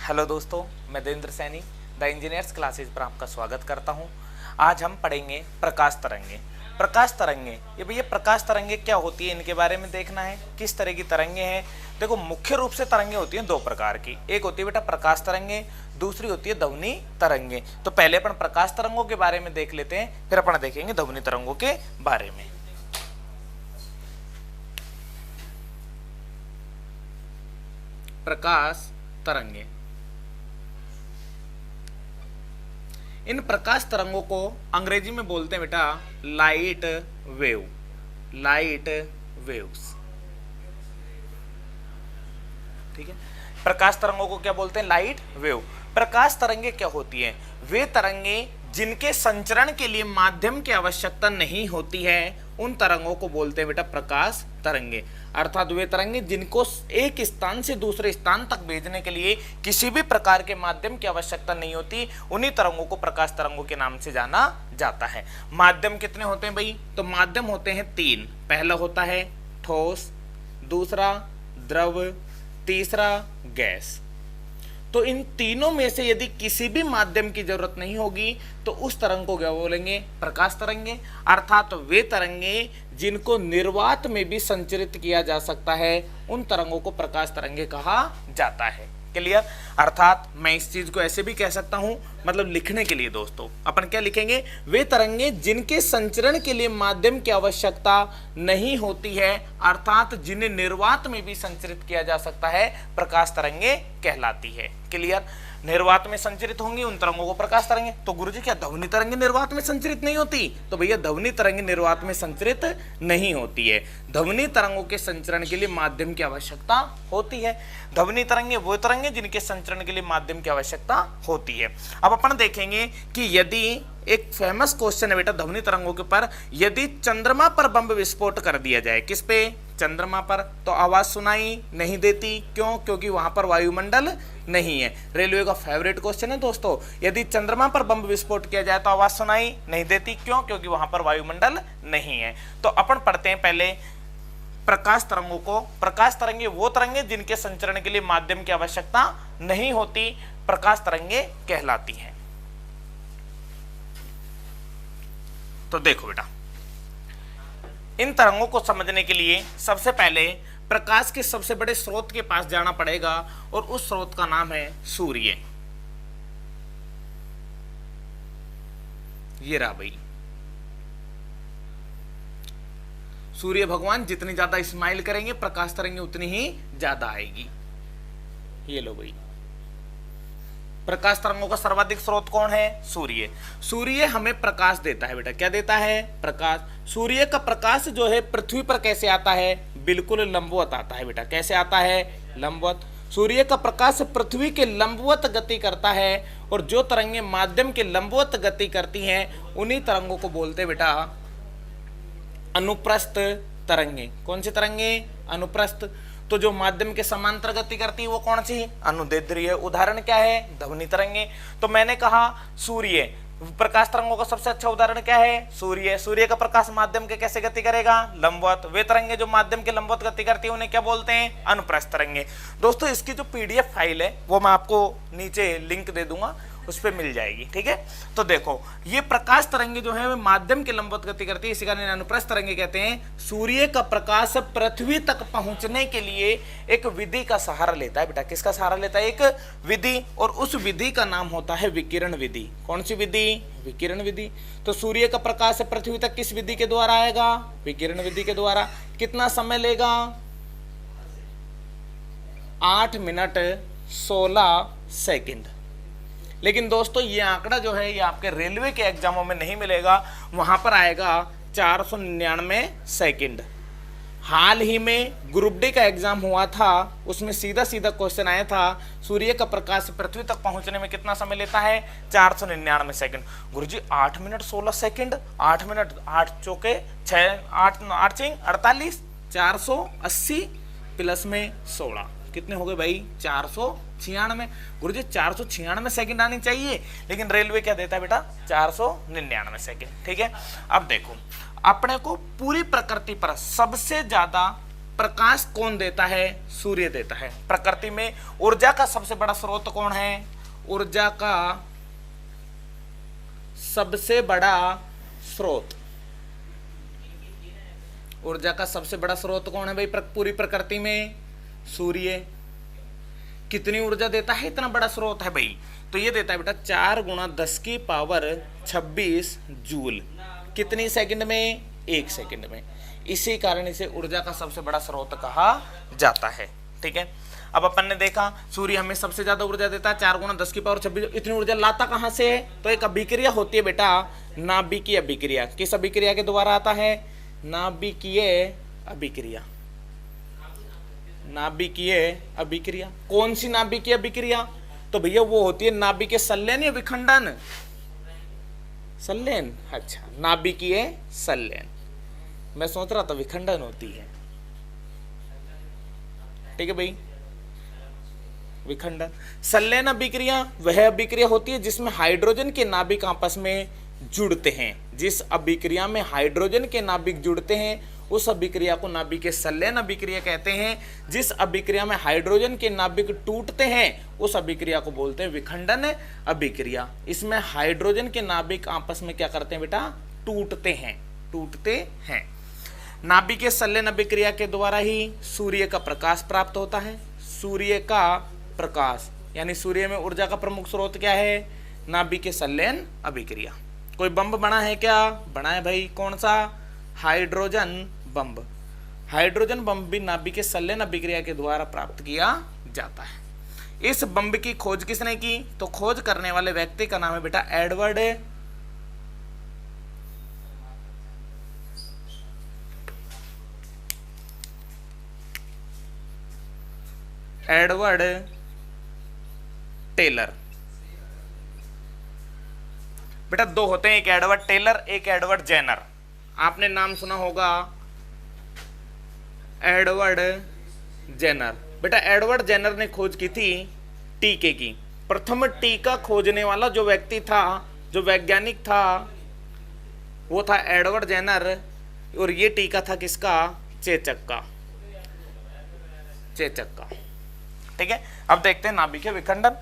Hello दोस्तों, मैं Devendra Saini the engineers classes पर आपका स्वागत करता हूं। आज हम पढ़ेंगे प्रकाश तरंगे। प्रकाश तरंगे, ये भैया प्रकाश तरंगे क्या होती है, इनके बारे में देखना है। किस तरह की तरंगे हैं? देखो, मुख्य रूप से तरंगे होती हैं दो प्रकार की। एक होती है बेटा प्रकाश तरंगे, दूसरी होती है ध्वनि तरंगे। तो पहले अपन प्रकाश तरंगों के बारे में देख लेते हैं, फिर अपन देखेंगे ध्वनि तरंगों के बारे में। प्रकाश तरंगे, इन प्रकाश तरंगों को अंग्रेजी में बोलते हैं बेटा लाइट वेव, लाइट वेव्स। ठीक है, प्रकाश तरंगों को क्या बोलते हैं? Light wave. प्रकाश तरंगे क्या होती हैं? वे तरंगे जिनके संचरण के लिए माध्यम की आवश्यकता नहीं होती है, उन तरंगों को बोलते हैं बेटा प्रकाश तरंगे। अर्थात वे तरंगे जिनको एक स्थान से दूसरे स्थान तक भेजने के लिए किसी भी प्रकार के माध्यम की आवश्यकता नहीं होती, उन्हीं तरंगों को प्रकाश तरंगों के नाम से जाना जाता है। माध्यम कितने होते हैं भाई? तो माध्यम होते हैं तीन। पहला होता है ठोस, दूसरा द्रव, तीसरा गैस। तो इन तीनों में से यदि किसी भी माध्यम की जरूरत नहीं होगी तो उस तरंग को क्या बोलेंगे? प्रकाश तरंगे। अर्थात वे तरंगे जिनको निर्वात में भी संचरित किया जा सकता है, उन तरंगों को प्रकाश तरंगे कहा जाता है। क्लियर? अर्थात मैं इस चीज को ऐसे भी कह सकता हूं, मतलब लिखने के लिए दोस्तों अपन क्या लिखेंगे? वे तरंगे जिनके संचरण के लिए माध्यम की आवश्यकता नहीं होती है, अर्थात जिन्हें निर्वात में भी संचरित किया जा सकता है, प्रकाश तरंगे कहलाती है। क्लियर? निर्वात में संचरित होंगी उन तरंगों को प्रकाश तरंगे। तो गुरुजी क्या ध्वनि तरंगे निर्वात में संचरित नहीं होती? तो भैया ध्वनि तरंगे निर्वात में संचरित नहीं होती है। ध्वनि तरंगों के संचरण के लिए माध्यम की आवश्यकता होती है। ध्वनि तरंगे वो तरंगे जिनके संचरण के लिए माध्यम की आवश्यकता होती है। अब अपन देखेंगे कि यदि एक फेमस क्वेश्चन है बेटा ध्वनि तरंगों के ऊपर, यदि चंद्रमा पर बम विस्फोट कर दिया जाए, किस पे? चंद्रमा पर, तो आवाज सुनाई नहीं देती। क्यों? क्योंकि वहां पर वायुमंडल नहीं है। रेलवे का फेवरेट क्वेश्चन है दोस्तों, यदि चंद्रमा पर बम विस्फोट किया जाए तो आवाज सुनाई नहीं देती। क्यों? क्योंकि वहां पर वायुमंडल नहीं है। तो अपन पढ़ते हैं पहले प्रकाश तरंगों को। प्रकाश तरंगे वो तरंगे जिनके संचरण के लिए माध्यम की आवश्यकता नहीं होती, प्रकाश तरंगे कहलाती हैं। तो देखो बेटा, इन तरंगों को समझने के लिए सबसे पहले प्रकाश के सबसे बड़े स्रोत के पास जाना पड़ेगा, और उस स्रोत का नाम है सूर्य। ये रहा भाई सूर्य भगवान। जितनी ज्यादा स्माइल करेंगे प्रकाश तरंगे उतनी ही ज्यादा आएगी। ये लो भाई, प्रकाश तरंगों का सर्वाधिक स्रोत कौन है? सूर्य। सूर्य हमें प्रकाश देता है बेटा। क्या देता है? प्रकाश। सूर्य का प्रकाश जो है पृथ्वी पर कैसे आता है? बिल्कुल लंबवत आता है बेटा। कैसे आता है? लंबवत। सूर्य का प्रकाश पृथ्वी के लंबवत गति करता है, और जो तरंगे माध्यम के लंबवत गति करती हैं, उन्हीं तरंगों को बोलते हैं बेटा अनुप्रस्थ तरंगे। कौन सी तरंगे? अनुप्रस्थ। तो जो माध्यम के समांतर गति करती है वो कौन सी? अनुदैर्ध्य। उदाहरण क्या है? ध्वनि तरंगे। तो मैंने कहा सूर्य, प्रकाश तरंगों का सबसे अच्छा उदाहरण क्या है? सूर्य। सूर्य का प्रकाश माध्यम के कैसे गति करेगा? लंबवत। वे तरंगे जो माध्यम के लंबवत गति करती है उन्हें क्या बोलते हैं? अनुप्रस्थ तरंगे। दोस्तों इसकी जो पीडीएफ फाइल है वो मैं आपको नीचे लिंक दे दूंगा, उस पर मिल जाएगी। ठीक है, तो देखो ये प्रकाश तरंगे जो है वे माध्यम के लंबवत गति करती है, इसी कारण अनुप्रस्थ तरंगे कहते हैं। सूर्य का प्रकाश पृथ्वी तक पहुंचने के लिए एक विधि का सहारा लेता है बेटा। किसका सहारा लेता है? एक विधि, और उस विधि का नाम होता है विकिरण विधि। कौन सी विधि? विकिरण विधि। तो सूर्य का प्रकाश पृथ्वी तक किस विधि के द्वारा आएगा? विकिरण विधि के द्वारा। कितना समय लेगा? 8 मिनट 16 सेकंड। लेकिन दोस्तों ये आंकड़ा जो है ये आपके रेलवे के एग्जामों में नहीं मिलेगा, वहां पर आएगा 499 सेकंड। हाल ही में ग्रुप डी का एग्जाम हुआ था, उसमें सीधा सीधा क्वेश्चन आया था सूर्य का प्रकाश पृथ्वी तक पहुंचने में कितना समय लेता है? 499 सेकंड। गुरुजी 8 मिनट 16 सेकंड, 8 मिनट 8 चौके 6 8 8 चिंग 48, 480 प्लस में 16 कितने हो गए भाई? 496। गुरुजी 496 सेकंड आनी चाहिए, लेकिन रेलवे क्या देता है बेटा? 499 सेकंड। ठीक है, अब देखो अपने को पूरी प्रकृति पर सबसे ज्यादा प्रकाश कौन देता है? सूर्य देता है। प्रकृति में ऊर्जा का सबसे बड़ा स्रोत कौन है? ऊर्जा का सबसे बड़ा स्रोत, ऊर्जा का सबसे बड़ा स्रोत कौन है भाई पूरी प्रकृति में? सूर्य। कितनी ऊर्जा देता है? इतना बड़ा स्रोत है भाई, तो ये देता है बेटा 4 × 10⁻26 जूल। कितनी सेकंड में? 1 सेकंड में। इसी कारण इसे ऊर्जा का सबसे बड़ा स्रोत कहा जाता है। ठीक है, अब अपन ने देखा सूर्य हमें सबसे ज्यादा ऊर्जा देता है 4 × 10⁻26। इतनी ऊर्जा लाता कहां से है? तो एक अभिक्रिया होती है बेटा, नाभिकीय अभिक्रिया। किस अभिक्रिया के द्वारा आता है? नाभिकीय अभिक्रिया। नाभिकीय अभिक्रिया। कौन सी नाभिकीय अभिक्रिया? तो भैया वो होती है नाभिकीय संलयन या विखंडन? संलयन। अच्छा, नाभिकीय संलयन। मैं सोच रहा था विखंडन होती है। ठीक है भाई, विखंडन। संलयन अभिक्रिया वह अभिक्रिया होती है जिसमें हाइड्रोजन के नाभिक आपस में जुड़ते हैं। जिस अभिक्रिया में हाइड्रोजन के नाभिक जुड़ते हैं उस अभिक्रिया को नाभिकीय संलयन अभिक्रिया कहते हैं। जिस अभिक्रिया में हाइड्रोजन के नाभिक टूटते हैं उस अभिक्रिया को बोलते हैं विखंडन अभिक्रिया। इसमें हाइड्रोजन के नाभिक आपस में क्या करते हैं बेटा? टूटते हैं, टूटते हैं। नाभिकीय संलयन अभिक्रिया के द्वारा ही सूर्य का प्रकाश प्राप्त होता है। सूर्य का प्रकाश यानी सूर्य में ऊर्जा का प्रमुख स्रोत क्या है? नाभिकीय संलयन अभिक्रिया। कोई बम बना है क्या? बना है भाई। कौन सा? Hydrogen bomb. हाइड्रोजन बम भी नाभिकीय संलयन अभिक्रिया के द्वारा प्राप्त किया जाता है। इस बम की खोज किसने की? तो खोज करने वाले व्यक्ति का नाम है बेटा एडवर्ड टेलर। बेटा 2 होते हैं, एक एडवर्ड टेलर, एक एडवर्ड जेनर। आपने नाम सुना होगा एडवर्ड जेनर। बेटा एडवर्ड जेनर ने खोज की थी टीके की। प्रथम टीका खोजने वाला जो व्यक्ति था, जो वैज्ञानिक था, वो था एडवर्ड जेनर। और ये टीका था किसका? चेचक का। चेचक का। ठीक है, अब देखते हैं नाभिकीय विखंडन।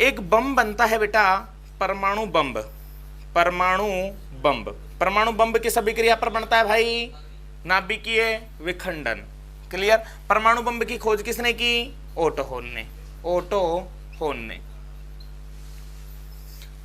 एक बम बनता है बेटा परमाणु बम। परमाणु बम। परमाणु बम किस अभिक्रिया पर बनता है भाई? नाभिकीय विखंडन। क्लियर। परमाणु बम की खोज किसने की? ओटो होन ने। ओटो होन ने।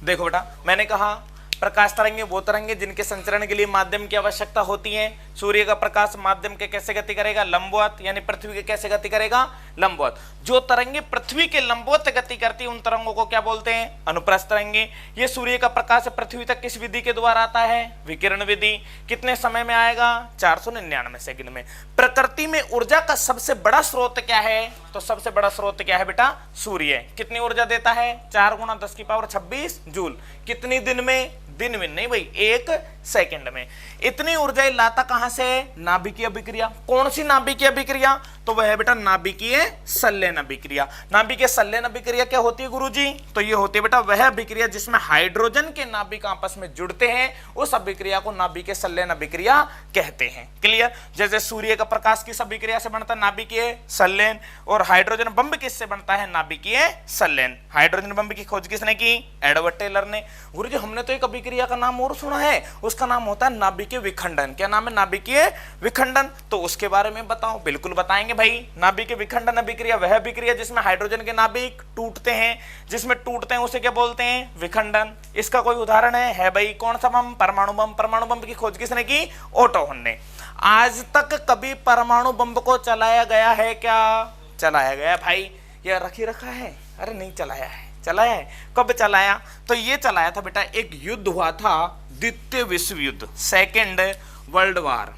देखो बेटा मैंने कहा प्रकाश तरंगे वो तरंगे जिनके संचरण के लिए माध्यम की आवश्यकता होती है। सूर्य का प्रकाश माध्यम के कैसे गति करेगा? लंबवत। यानी पृथ्वी के कैसे गति करेगा? लंबवत। जो तरंगे पृथ्वी के लंबवत गति करती है उन तरंगों को क्या बोलते हैं? अनुप्रस्थ तरंगे। ये सूर्य का प्रकाश पृथ्वी तक किस विधि के द्वारा आता है? विकिरण विधि। कितने समय में आएगा? 499 सेकंड में। प्रकृति में ऊर्जा का सबसे बड़ा स्रोत क्या है? तो सबसे बड़ा स्रोत क्या है बेटा? सूर्य। कितनी ऊर्जा देता है? 4 × 10⁻26 जूल। कितनी दिन में? दिन में नहीं भाई, 1 सेकंड में। इतनी ऊर्जा लाता कहां से? नाभिकीय अभिक्रिया। कौन सी नाभिकीय अभिक्रिया? तो वह है बेटा नाभिकीय संलयन अभिक्रिया। नाभिकीय संलयन अभिक्रिया क्या होती है गुरुजी? तो ये होती है बेटा वह अभिक्रिया जिसमें हाइड्रोजन के नाभिक आपस में जुड़ते हैं, उस अभिक्रिया को नाभिकीय संलयन अभिक्रिया कहते हैं। क्लियर। जैसे सूर्य का प्रकाश किस अभिक्रिया से बनता है? नाभिकीय संलयन। और हाइड्रोजन बम किससे बनता है? नाभिकीय संलयन। हाइड्रोजन बम की खोज किसने की? एडवर्ड टेलर ने। गुरुजी हमने तो एक अभिक्रिया का नाम और सुना है, उसका नाम होता है नाभिकीय विखंडन। क्या नाम है? नाभिकीय विखंडन। तो उसके बारे में बताओ। बिल्कुल बताएंगे भाई। नाभिकीय विखंडन अभिक्रिया वह अभिक्रिया जिसमें हाइड्रोजन के नाभिक टूटते हैं। जिसमें टूटते हैं उसे क्या बोलते हैं? विखंडन। इसका कोई उदाहरण है भाई? कौन सा बम? परमाणु बम। परमाणु बम की खोज किसने की? ओटो होन ने। आज तक कभी परमाणु बम को चलाया गया है क्या? चलाया गया भाई। यह रखी रखा है? अरे नहीं चलाया है। चलाया है। कब चलाया? तो ये चलाया था बेटा, एक युद्ध हुआ था, द्वितीय विश्व युद्ध, second world war.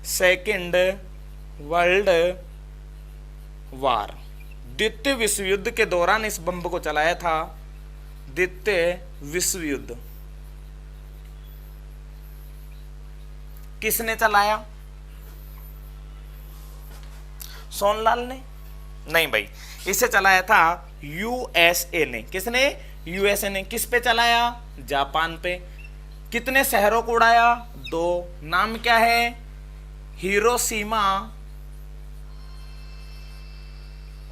Second world war. द्वितीय विश्व युद्ध के दौरान इस बम को चलाया था। द्वितीय विश्व युद्ध किसने चलाया? सोनलाल ने? नहीं भाई, इसे चलाया था यूएसए ने। किसने? यूएसए ने। किस पे चलाया? जापान पे। कितने शहरों को उड़ाया? 2। नाम क्या है? हिरोशिमा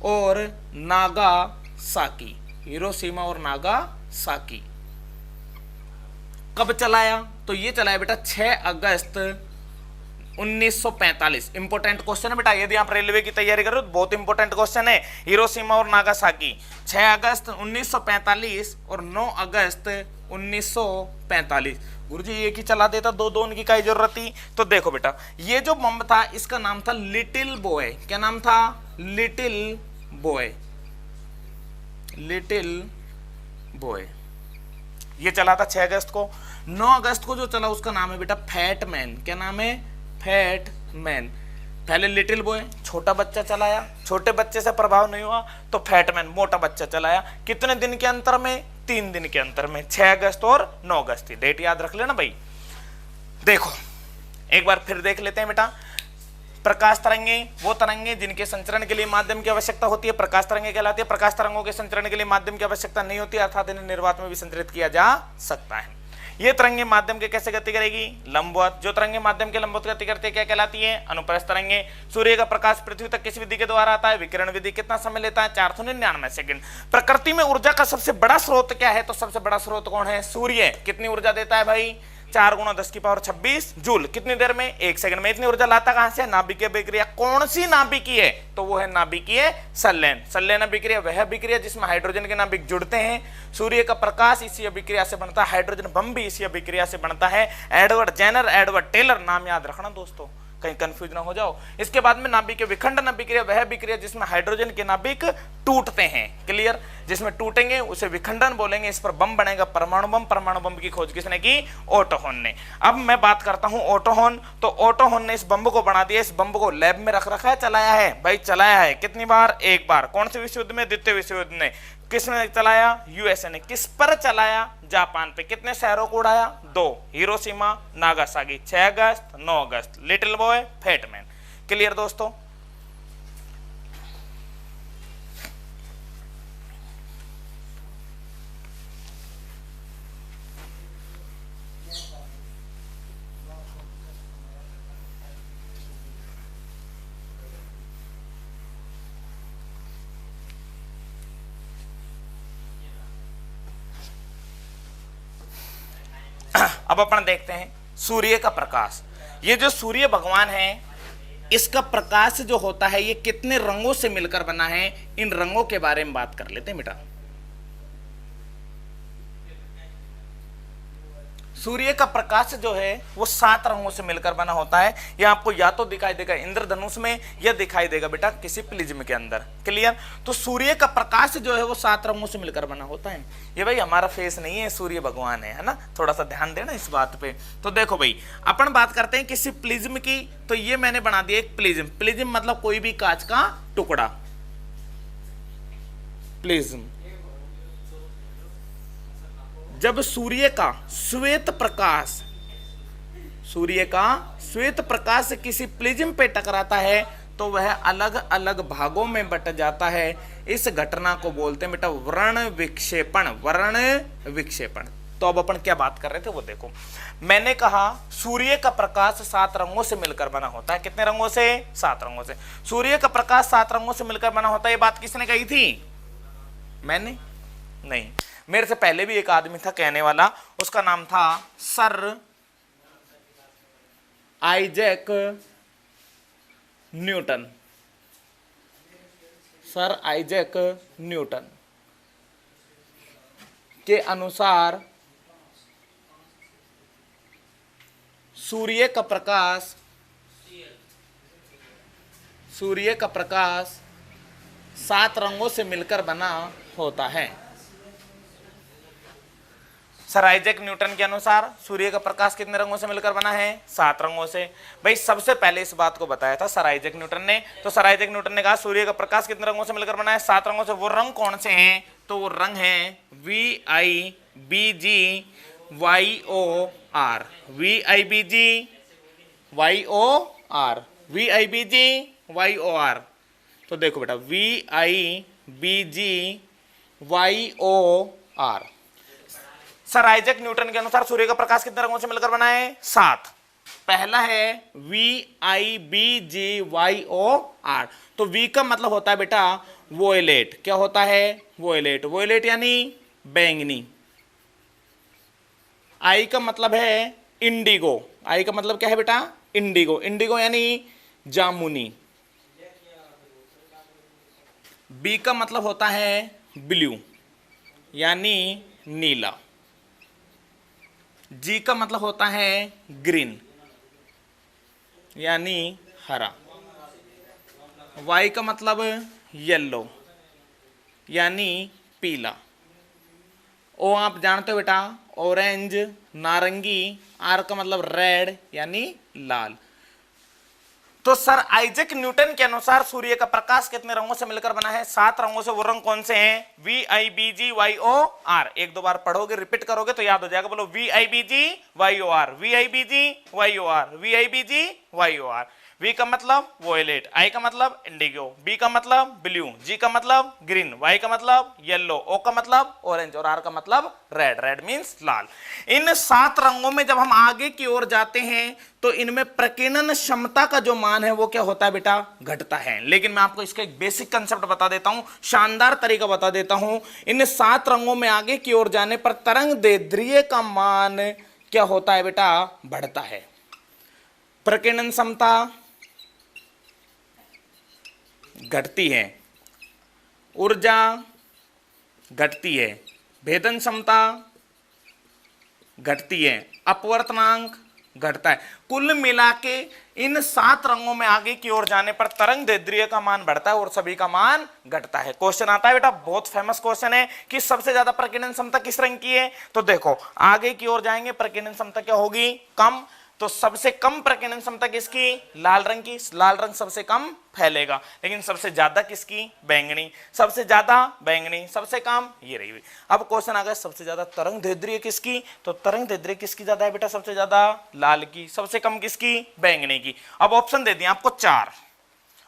और नागासाकी। हिरोशिमा और नागासाकी कब चलाया? तो ये चलाया बेटा 6 अगस्त 1945। इंपोर्टेंट क्वेश्चन है बेटा, यदि आप रेलवे की तैयारी कर रहे हो तो बहुत इंपोर्टेंट क्वेश्चन है। हिरोशिमा और नागासाकी 6 अगस्त 1945 और 9 अगस्त 1945। गुरुजी एक ही चला देता, दो दो उनकी काय जरूरत थी? तो देखो बेटा, ये जो बम था इसका नाम था लिटिल बॉय। क्या नाम था? Little boy. लिटिल बॉय ये चला था 6 अगस्त को। 9 अगस्त को जो चला उसका नाम है बेटा फैट मैन। क्या नाम है? Fat man. पहले लिटिल बॉय छोटा बच्चा चलाया, छोटे बच्चे से प्रभाव नहीं हुआ तो फैट मैन मोटा बच्चा चलाया। कितने दिन के अंतर में? 3 दिन के अंतर में, 6 अगस्त और 9 अगस्त की डेट याद रख लेना भाई। देखो एक बार फिर देख लेते हैं बेटा। प्रकाश तरंगे वो तरंगे जिनके संचरण के लिए माध्यम की आवश्यकता होती है, प्रकाश तरंगे कहलाती है। प्रकाश तरंगों के संचरण के लिए माध्यम की आवश्यकता नहीं होती, अर्थात इन्हें निर्वात में भी संचरित किया जा सकता है। ये तरंगे माध्यम के कैसे गति करेगी? लंबवत। जो तरंगे माध्यम के लंबवत गति करती है क्या कहलाती है? अनुप्रस्थ तरंगे। सूर्य का प्रकाश पृथ्वी तक किस विधि के द्वारा आता है? विकिरण विधि। कितना समय लेता है? 499 सेकंड। प्रकृति में ऊर्जा का सबसे बड़ा स्रोत क्या है? तो सबसे बड़ा स्रोत कौन है? सूर्य। कितनी ऊर्जा देता है भाई? 4 × 10⁻26 जूल। कितनी देर में? 1 सेकंड में। इतनी ऊर्जा लाता कहां से? नाभिकीय अभिक्रिया। कौन सी नाभिकीय? तो वो है नाभिकीय संलयन। संलयन अभिक्रिया वह अभिक्रिया जिसमें हाइड्रोजन के नाभिक जुड़ते हैं। सूर्य का प्रकाश इसी अभिक्रिया से बनता है, हाइड्रोजन बम भी इसी अभिक्रिया से बनता है। एडवर्ड जेनर, एडवर्ड टेलर नाम याद रखना दोस्तों, कहीं कंफ्यूज ना हो जाओ। इसके बाद में नाभिकीय विखंडन अभिक्रिया वह अभिक्रिया जिसमें हाइड्रोजन के नाभिक टूटते हैं। क्लियर? जिसमें टूटेंगे उसे विखंडन बोलेंगे। इस पर बम बनेगा परमाणु बम। परमाणु बम की खोज किसने की? ओटो हॉर्न ने। अब मैं बात करता हूं ओटो हॉर्न। तो ओटो हॉर्न ने इस बम को बना दिया, इस बम को लैब में रख रखा है, चलाया है भाई? चलाया है। कितनी बार? 1 बार। कौन से विश्व युद्ध में? द्वितीय विश्व युद्ध में। किसने चलाया? यूएसए ने। किस पर चलाया? जापान पे। कितने शहरों को उड़ाया? 2। Hiroshima, Nagasaki. 6 अगस्त, 9 अगस्त। Little boy, fat man. Clear दोस्तों? अब अपन देखते हैं सूर्य का प्रकाश। ये जो सूर्य भगवान है इसका प्रकाश जो होता है ये कितने रंगों से मिलकर बना है, इन रंगों के बारे में बात कर लेते हैं बेटा। सूर्य का प्रकाश जो है वो 7 रंगों से मिलकर बना होता है। ये आपको या तो दिखाई देगा इंद्रधनुष में या दिखाई देगा बेटा किसी प्रिज्म के अंदर। क्लियर? तो सूर्य का प्रकाश जो है वो 7 रंगों से मिलकर बना होता है। ये भाई हमारा फेस नहीं है, सूर्य भगवान है ना, थोड़ा सा ध्यान देना इस बात पे। तो देखो भाई अपन बात करते हैं किसी प्रिज्म की। तो ये मैंने बना दिया एक प्रिज्म। प्रिज्म मतलब कोई भी कांच का टुकड़ा। प्रिज्म। जब सूर्य का श्वेत प्रकाश किसी प्रिज्म पे टकराता है तो वह अलग अलग भागों में बट जाता है। इस घटना को बोलते हैं बेटा वर्ण विक्षेपण। वर्ण विक्षेपण। तो अब अपन क्या बात कर रहे थे वो देखो। मैंने कहा सूर्य का प्रकाश 7 रंगों से मिलकर बना होता है। कितने रंगों से? 7 रंगों से। सूर्य का प्रकाश 7 रंगों से मिलकर बना होता है। ये बात किसने कही थी? मैंने नहीं, मेरे से पहले भी एक आदमी था कहने वाला, उसका नाम था sir Isaac Newton. Sir Isaac Newton के अनुसार सूर्य का प्रकाश 7 रंगों से मिलकर बना होता है। सर आइजैक न्यूटन के अनुसार सूर्य का प्रकाश कितने रंगों से मिलकर बना है? 7 रंगों से। भाई सबसे पहले इस बात को बताया था सर आइजैक न्यूटन ने। तो सर आइजैक न्यूटन ने कहा सूर्य का प्रकाश कितने रंगों से मिलकर बना है? 7 रंगों से। वो रंग कौन से हैं? तो वो रंग हैं VIBGYOR। VIBGYOR। तो देखो बेटा VIBGYOR। सर आइजैक न्यूटन के अनुसार सूर्य का प्रकाश कितने रंगों से मिलकर बना है? 7। पहला है VIBGYOR। तो V का मतलब होता है बेटा वोयलेट। क्या होता है? वोयलेट। वोयलेट यानी बैंगनी। I का मतलब है इंडिगो। I का मतलब क्या है बेटा? इंडिगो। इंडिगो यानी जामुनी। B का मतलब होता है ब्लू यानी नीला। G का मतलब होता है ग्रीन यानी हरा। Y का मतलब येलो यानी पीला। O आप जानते हो बेटा ऑरेंज, नारंगी। R का मतलब रेड यानी लाल। तो सर आइजैक न्यूटन के अनुसार सूर्य का प्रकाश कितने रंगों से मिलकर बना है? 7 रंगों से। वो रंग कौन से हैं? VIBGYOR। एक दो बार पढ़ोगे, रिपीट करोगे तो याद हो जाएगा। बोलो VIBGYOR, VIBGYOR, VIBGYOR। V का मतलब वोयलेट, I का मतलब इंडिगो, B का मतलब ब्लू, G का मतलब ग्रीन, Y का मतलब येलो, O का मतलब ऑरेंज और R का मतलब रेड। रेड मींस लाल। इन 7 रंगों में जब हम आगे की ओर जाते हैं तो इनमें प्रकीर्णन क्षमता का जो मान है वो क्या होता है बेटा? घटता है। लेकिन मैं आपको इसका एक बेसिक कंसेप्ट बता देता हूं, शानदार तरीका बता देता हूं। इन 7 रंगों में आगे की ओर जाने पर तरंग दैर्ध्य का मान क्या होता है बेटा? बढ़ता है। प्रकीर्णन क्षमता घटती है, ऊर्जा घटती है, भेदन क्षमता घटती है, अपवर्तनांक घटता है। कुल मिला के इन 7 रंगों में आगे की ओर जाने पर तरंग दैर्ध्य का मान बढ़ता है और सभी का मान घटता है। क्वेश्चन आता है बेटा, बहुत फेमस क्वेश्चन है कि सबसे ज्यादा प्रकीर्णन क्षमता किस रंग की है? तो देखो आगे की ओर जाएंगे प्रकीर्णन क्षमता क्या होगी? कम। तो सबसे कम प्रकीर्णन क्षमता किसकी? लाल रंग की। लाल रंग सबसे कम फैलेगा। लेकिन सबसे ज्यादा किसकी? बैंगनी। सबसे ज्यादा बैंगनी, सबसे कम ये रही हुई। अब क्वेश्चन आ गया सबसे ज्यादा तरंग दैर्ध्य किसकी? तो तरंग दैर्ध्य किसकी ज्यादा है बेटा? सबसे ज्यादा लाल की। सबसे कम किसकी? बैंगनी की। अब ऑप्शन दे दिया आपको 4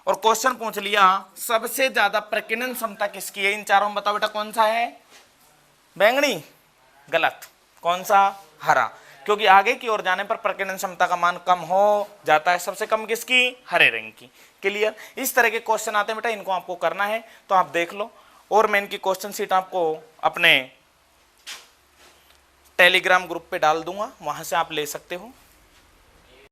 और क्वेश्चन पूछ लिया सबसे ज्यादा प्रकीर्णन क्षमता किसकी है? इन चारों में बताओ बेटा कौन सा है? बैंगनी? गलत। कौन सा? हरा। क्योंकि आगे की ओर जाने पर प्रकीर्णन क्षमता का मान कम हो जाता है। सबसे कम किसकी? हरे रंग की। क्लियर? इस तरह के क्वेश्चन आते हैं बेटा, इनको आपको करना है तो आप देख लो। और मैं इनकी क्वेश्चन शीट आपको अपने टेलीग्राम ग्रुप पे डाल दूंगा, वहां से आप ले सकते हो।